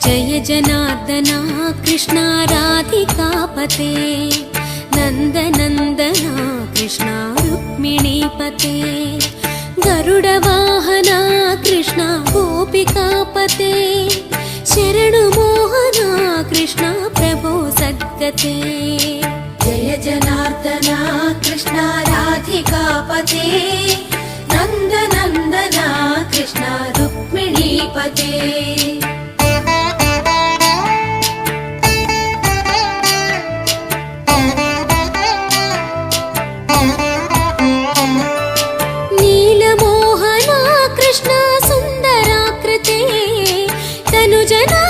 जय जनार्दना कृष्णा राधिकापते नन्दनन्दना कृष्णा रुक्मिणीपते गरुडवाहना कृष्णा गोपिकापते शरणुमोहना कृष्णा प्रभो सद्गते जय जनार्दना कृष्णा राधिकापते नन्दनन्दना कृष्णा रुक्मिणीपते नीलमोहना कृष्णा सुन्दराकृते तनुजना